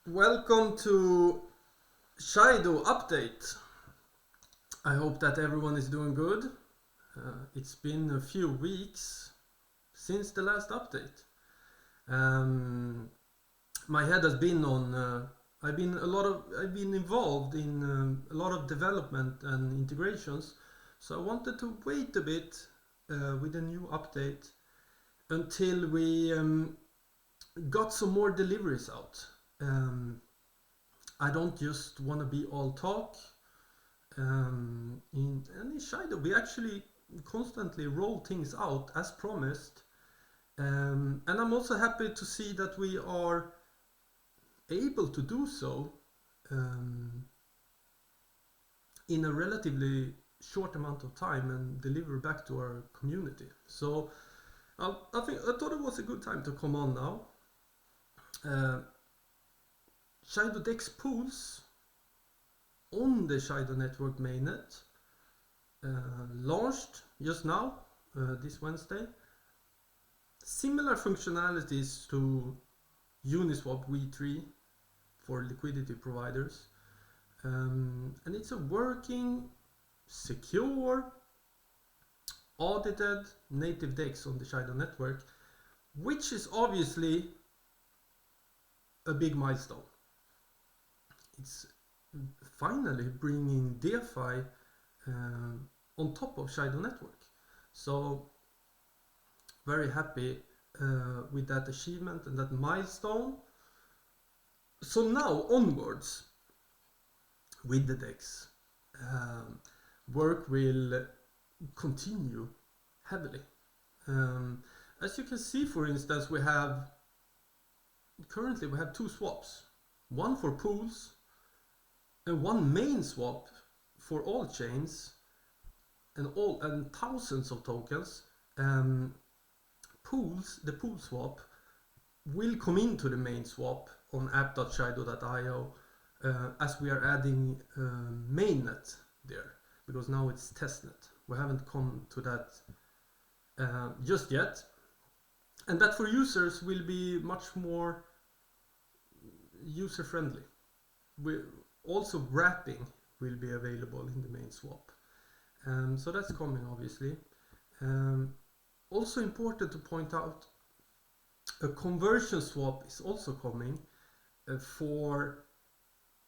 Welcome to Shido update. I hope that everyone is doing good. It's been a few weeks since the last update. My head has been on. I've been involved in a lot of development and integrations. So I wanted to wait a bit with a new update until we got some more deliveries out. I don't just want to be all talk. In Shido, we actually constantly roll things out as promised. And I'm also happy to see that we are able to do so in a relatively short amount of time and deliver back to our community. So I thought it was a good time to come on now. Shido DEX pools on the Shido network mainnet launched just now, this Wednesday. Similar functionalities to Uniswap v3 for liquidity providers. And it's a working, secure, audited native DEX on the Shido network, which is obviously a big milestone. It's finally bringing DeFi on top of Shido network. So very happy with that achievement and that milestone. So now onwards with the DEX, work will continue heavily. As you can see, for instance, currently we have two swaps, one for pools and one main swap for all chains and thousands of tokens. The pool swap will come into the main swap on app.shido.io as we are adding mainnet there, because now it's testnet. We haven't come to that just yet, and that for users will be much more user friendly. Also wrapping will be available in the main swap. So that's coming, obviously. Also important to point out, a conversion swap is also coming for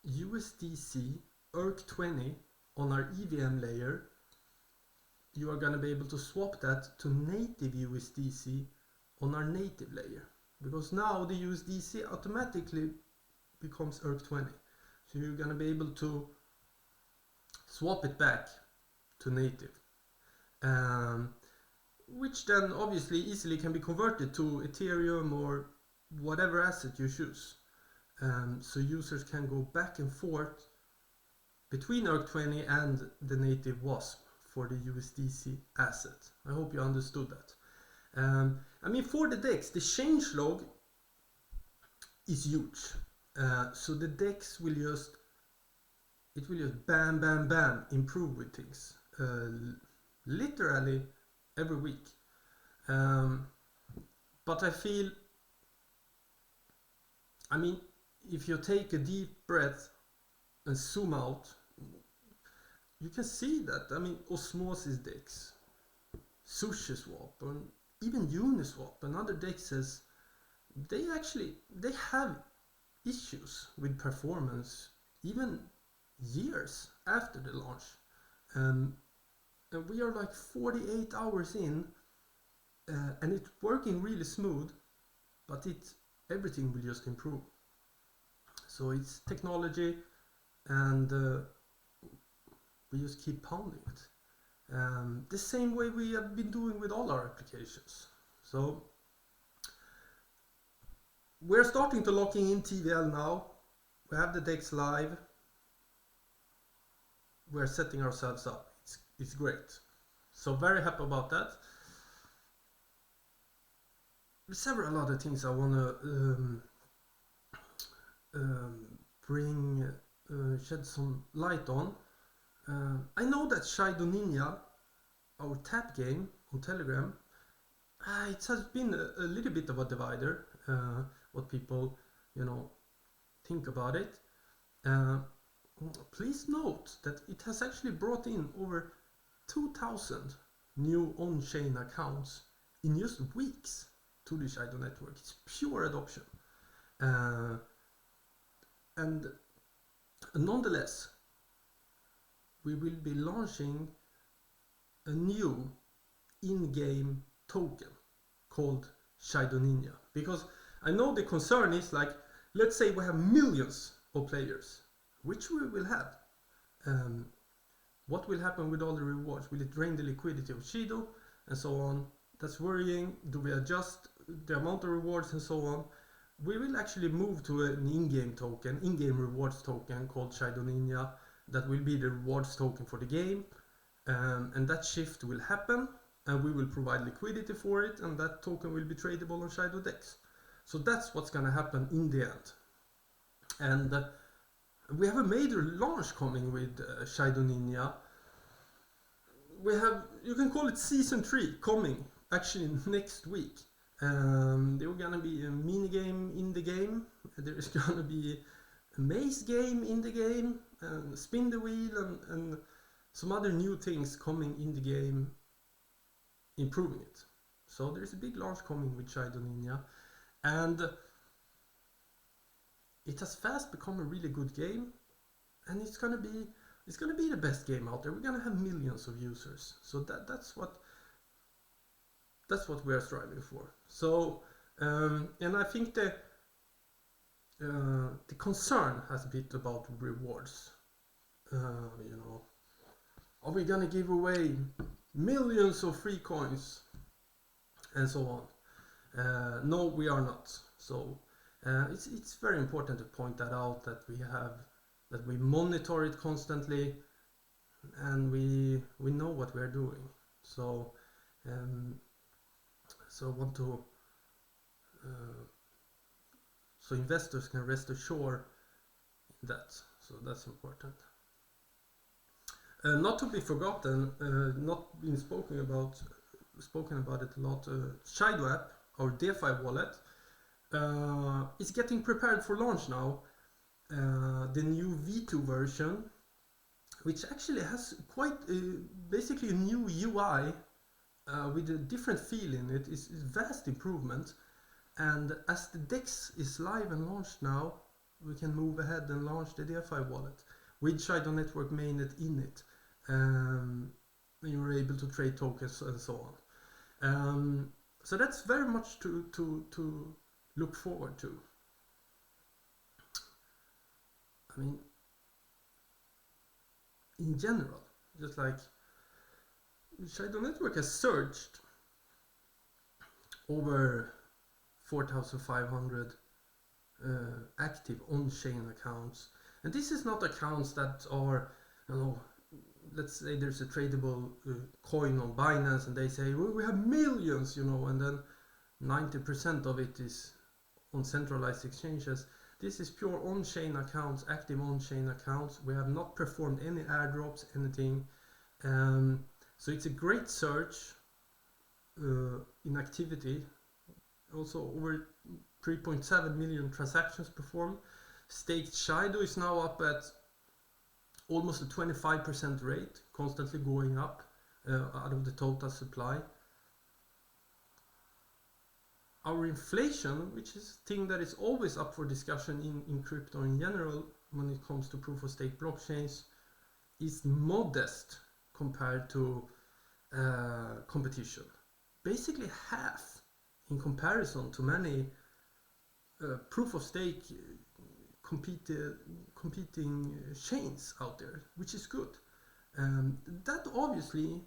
USDC ERC20 on our EVM layer. You are going to be able to swap that to native USDC on our native layer, because now the USDC automatically becomes ERC20. So you're going to be able to swap it back to native, which then obviously easily can be converted to Ethereum or whatever asset you choose. So users can go back and forth between ERC20 and the native WASP for the USDC asset. I hope you understood that. I mean, for the DEX, the changelog is huge. So the DEX will just bam, bam, bam improve with things. Literally every week. But I feel, I mean, if you take a deep breath and zoom out, you can see that, I mean, Osmosis DEX, SushiSwap, and even Uniswap and other DEXs, they have issues with performance even years after the launch. And we are like 48 hours in, and it's working really smooth, but everything will just improve. So it's technology, and we just keep pounding it. The same way we have been doing with all our applications. So we're starting to locking in TVL now. We have the DEX live. We're setting ourselves up. It's great. So very happy about that. There's several other things I want to shed some light on. I know that Shido Ninja, our tap game on Telegram, it has been a little bit of a divider. What people, think about it, please note that it has actually brought in over 2,000 new on-chain accounts in just weeks to the Shido network. It's pure adoption. And nonetheless, we will be launching a new in-game token called Shido Ninja. Because I know the concern is like, let's say we have millions of players, which we will have. What will happen with all the rewards? Will it drain the liquidity of Shido and so on? That's worrying. Do we adjust the amount of rewards and so on? We will actually move to an in-game token, in-game rewards token called Shido Ninja. That will be the rewards token for the game. And that shift will happen, and we will provide liquidity for it, and that token will be tradable on Shido DEX. So that's what's going to happen in the end. And we have a major launch coming with Shido Ninja. We have, you can call it season 3, coming actually next week. There are gonna be a mini game in the game. There is gonna be a maze game in the game, and spin the wheel, and some other new things coming in the game, improving it. So there's a big launch coming with Shido Ninja, and it has fast become a really good game, and it's gonna be the best game out there. We're gonna have millions of users, so that's what we are striving for. So and I think the concern has a bit about rewards. You know, are we gonna give away millions of free coins and so on? No, we are not. So it's very important to point that out, that we monitor it constantly, and we know what we are doing. So so I want to so investors can rest assured in that. So that's important. Not to be forgotten, not been spoken about it a lot. Shido app, our DeFi wallet, is getting prepared for launch now. The new V2 version, which actually has quite basically a new UI with a different feel in it, is vast improvement. And as the DEX is live and launched now, we can move ahead and launch the DeFi wallet with Shido Network mainnet in it. You're able to trade tokens and so on. So that's very much to look forward to. I mean, in general, just like Shido Network has surged over 4,500 active on-chain accounts, and this is not accounts that are, you know, let's say there's a tradable coin on Binance and they say, well, we have millions, you know, and then 90% of it is on centralized exchanges. This is pure on-chain accounts, active on-chain accounts. We have not performed any airdrops, anything. So it's a great surge in activity. Also over 3.7 million transactions performed. Staked Shido is now up at almost a 25% rate, constantly going up out of the total supply. Our inflation, which is a thing that is always up for discussion in crypto in general when it comes to proof of stake blockchains, is modest compared to competition. Basically half in comparison to many proof of stake competing chains out there, which is good. That obviously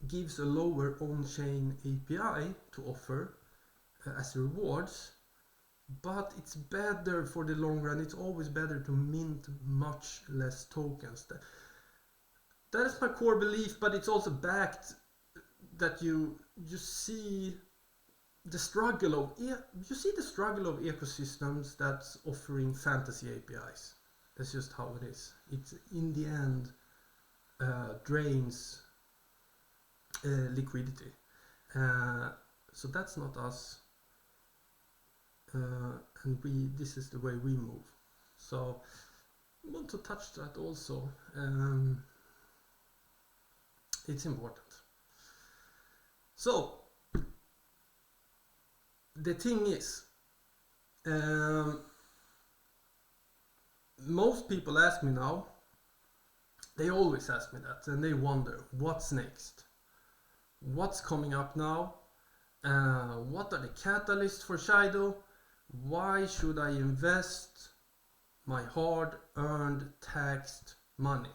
gives a lower on-chain API to offer as rewards, but it's better for the long run. It's always better to mint much less tokens. That is my core belief, but it's also backed that you see the struggle of ecosystems that's offering fantasy APIs. That's just how it is. It's in the end drains liquidity. So that's not us. and this is the way we move. So I want to touch that also. It's important. So the thing is, most people ask me now, they always ask me that, and they wonder what's next, what's coming up now, what are the catalysts for Shido, why should I invest my hard-earned taxed money?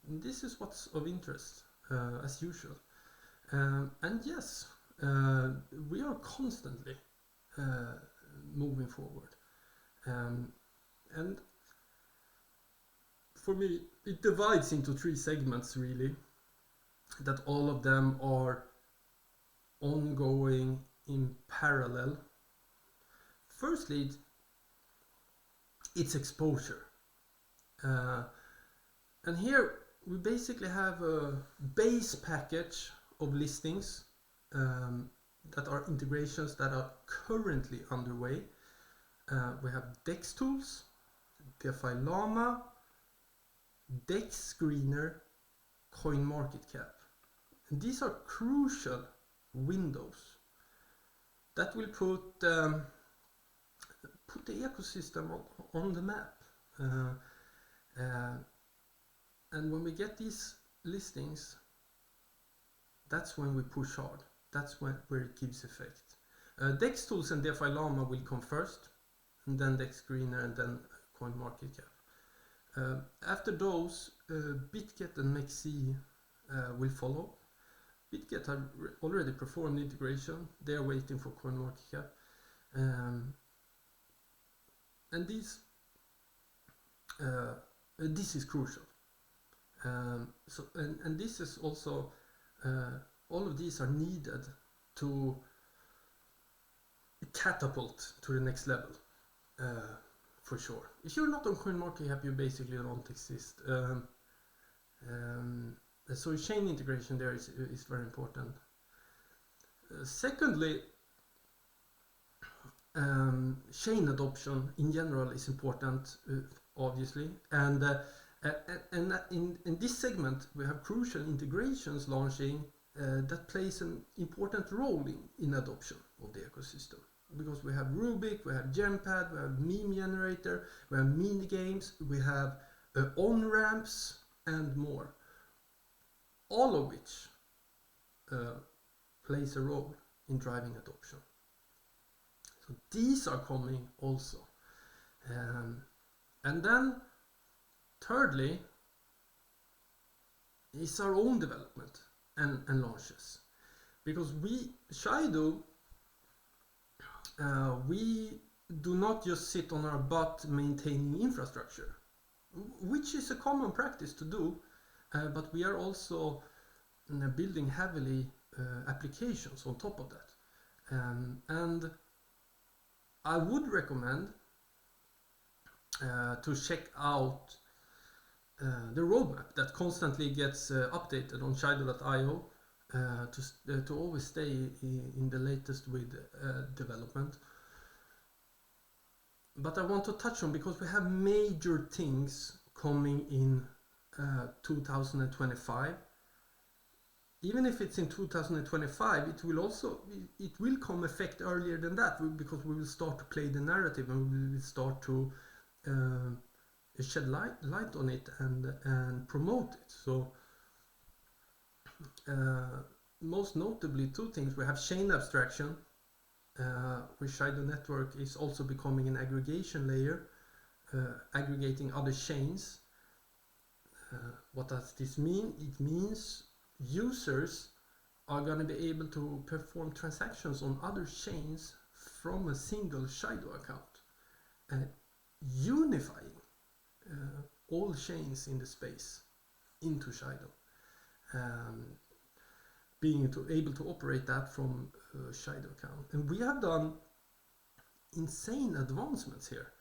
This is what's of interest, as usual. And yes, we are constantly moving forward. And for me, it divides into 3 segments really, that all of them are ongoing in parallel. Firstly, it's exposure. And here we basically have a base package of listings that are integrations that are currently underway. We have DEX tools, DeFi Llama, DEX screener, CoinMarketCap. And these are crucial windows that will put the ecosystem on the map. And when we get these listings, that's when we push hard. That's where it gives effect. DEX tools and DeFi Llama will come first, and then DEX screener, and then CoinMarketCap. After those, BitGet and MEXC will follow. BitGet have already performed integration. They are waiting for CoinMarketCap. And this is crucial. And this is also, all of these are needed to catapult to the next level, for sure. If you're not on CoinMarketCap, you basically don't exist. So chain integration there is very important. Secondly, chain adoption in general is important, obviously, and in this segment we have crucial integrations launching that plays an important role in adoption of the ecosystem, because we have Rubik, we have Gempad, we have meme generator, we have mini games, we have on-ramps and more, all of which plays a role in driving adoption. So these are coming also. And then thirdly is our own development and launches, because we, Shido, we do not just sit on our butt maintaining infrastructure, which is a common practice to do, but we are also building heavily applications on top of that. And I would recommend to check out the roadmap that constantly gets updated on Shido.io to always stay in the latest with development. But I want to touch on, because we have major things coming in 2025. Even if it's in 2025, it will come effect earlier than that, because we will start to play the narrative and we will start to shed light on it and promote it. So most notably 2 things. We have chain abstraction, where Shido network is also becoming an aggregation layer, aggregating other chains. What does this mean? It means users are going to be able to perform transactions on other chains from a single Shido account, unifying all chains in the space into Shido, being able to operate that from a Shido account. And we have done insane advancements here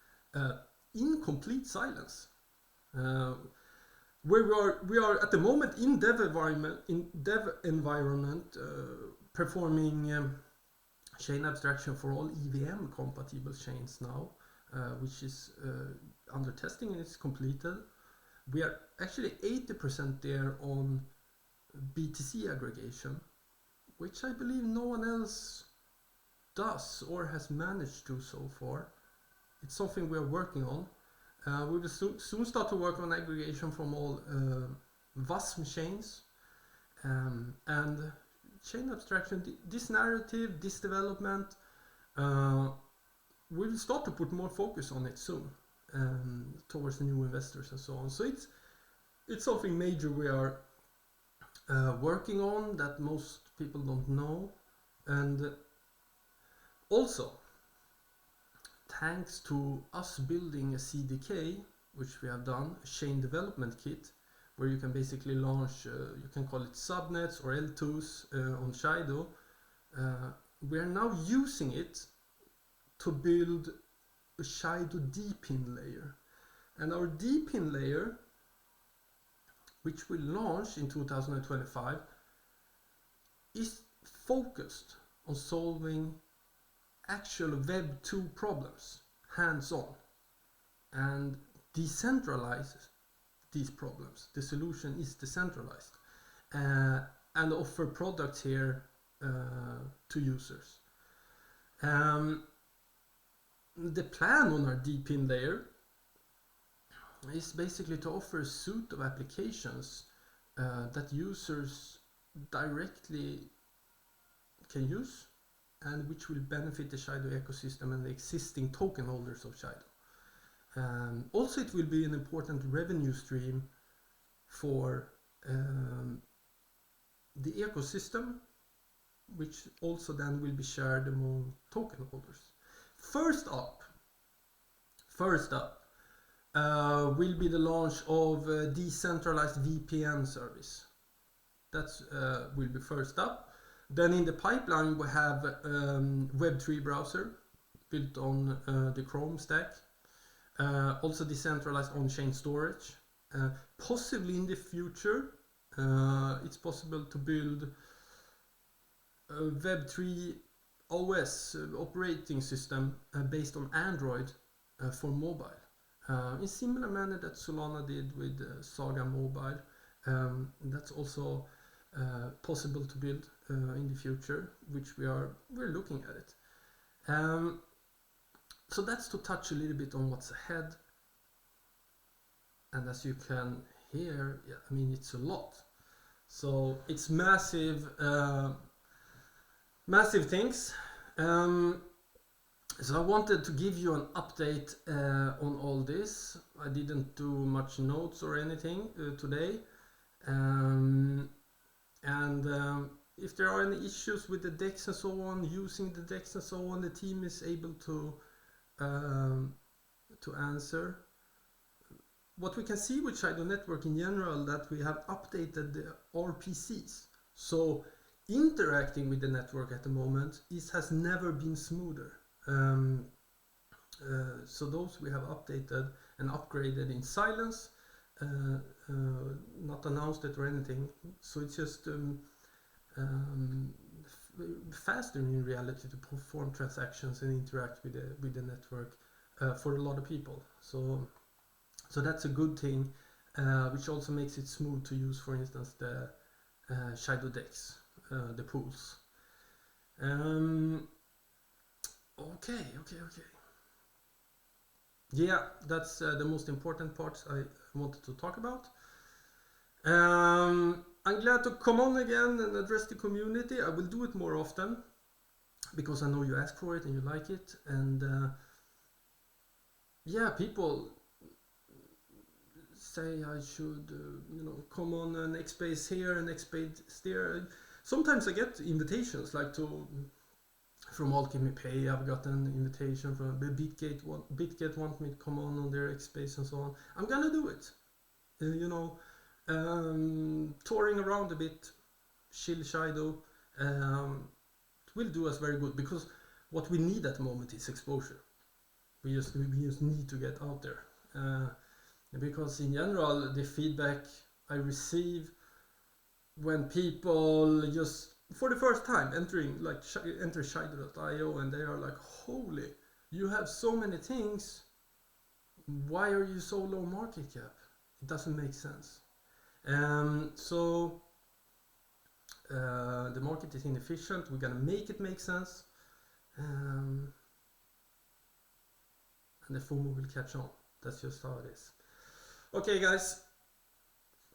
in complete silence. Where we are at the moment in dev environment performing chain abstraction for all EVM compatible chains now, which is under testing and it's completed. We are actually 80% there on BTC aggregation, which I believe no one else does or has managed to so far. It's something we are working on. We will soon start to work on aggregation from all WASM chains, and chain abstraction. This narrative, this development, we will start to put more focus on it soon, towards new investors and so on. So it's something major we are working on that most people don't know. And also, thanks to us building a CDK, which we have done, a chain development kit, where you can basically launch, you can call it subnets or L2s on Shido. We are now using it to build a Shido Dpin layer. And our Dpin layer, which will launch in 2025, is focused on solving actual Web 2 problems, hands-on, and decentralizes these problems. The solution is decentralized, and offer products here to users. The plan on our Dpin layer is basically to offer a suite of applications that users directly can use, and which will benefit the Shido ecosystem and the existing token holders of Shido. Also, it will be an important revenue stream for the ecosystem, which also then will be shared among token holders. First up will be the launch of a decentralized VPN service. That will be first up. Then in the pipeline we have Web3 browser built on the Chrome stack. Also decentralized on-chain storage. Possibly in the future, it's possible to build a Web3 OS operating system based on Android for mobile. In similar manner that Solana did with Saga Mobile. That's also possible to build in the future, which we're looking at it. So that's to touch a little bit on what's ahead. And as you can hear, yeah, I mean, it's a lot. So it's massive, massive things. So I wanted to give you an update on all this. I didn't do much notes or anything today. If there are any issues with the DEX and so on, using the DEX and so on, the team is able to answer. What we can see with Shido Network in general, that we have updated the RPCs. So interacting with the network at the moment has never been smoother. So those we have updated and upgraded in silence, not announced it or anything. So it's just faster in reality to perform transactions and interact with the network for a lot of people. So that's a good thing, which also makes it smooth to use, for instance, the Shido DEX, the pools. Okay. Yeah, that's the most important parts I wanted to talk about. I'm glad to come on again and address the community. I will do it more often because I know you ask for it and you like it. And yeah, people say I should, come on an X-Base here and X-Base there. Sometimes I get invitations like from Alchemy Pay. I've got an invitation from Bitgate. Bitgate want me to come on their X-Base and so on. I'm gonna do it. Touring around a bit, chill Shido, will do us very good, because what we need at the moment is exposure. We just need to get out there, because in general the feedback I receive when people just for the first time entering like enter Shido.io, and they are like, holy, you have so many things, why are you so low market cap? It doesn't make sense. So the market is inefficient. We're gonna make it make sense, and the FOMO will catch on. That's just how it is. Okay, guys,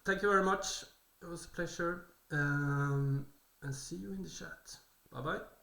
thank you very much. It was a pleasure, and see you in the chat. Bye bye.